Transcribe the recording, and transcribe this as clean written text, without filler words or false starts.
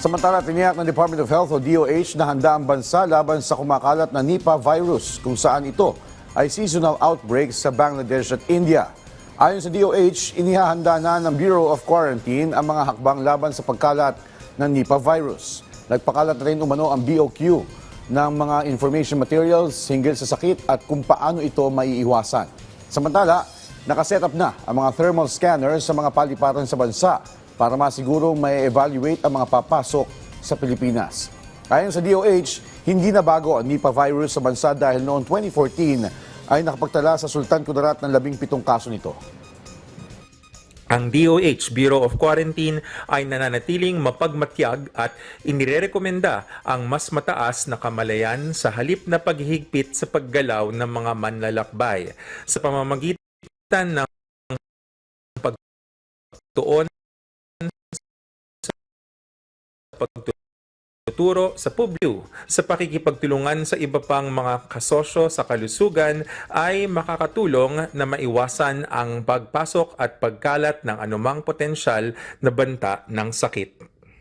Samantala, tiniyak ng Department of Health o DOH na handa ang bansa laban sa kumakalat na Nipah virus kung saan ito ay seasonal outbreaks sa Bangladesh at India. Ayon sa DOH, inihahanda na ng Bureau of Quarantine ang mga hakbang laban sa pagkalat ng Nipah virus. Nagpakalat na rin umano ang BOQ ng mga information materials hinggil sa sakit at kung paano ito maiiwasan. Samantala, nakaset up na ang mga thermal scanners sa mga palipatan sa bansa para masigurong may evaluate ang mga papasok sa Pilipinas. Ayon sa DOH, hindi na bago ang Nipah virus sa bansa dahil noong 2014 ay nakapagtala sa Sultan Kudarat ng 17 kaso nito. Ang DOH Bureau of Quarantine ay nananatiling mapagmatyag at inirekomenda ang mas mataas na kamalayan sa halip na paghihigpit sa paggalaw ng mga manlalakbay sa pamamagitan ng pagtuon pagtuturo sa publiko sa pakikipagtulungan sa iba pang mga kasosyo sa kalusugan ay makakatulong na maiwasan ang pagpasok at pagkalat ng anumang potensyal na banta ng sakit.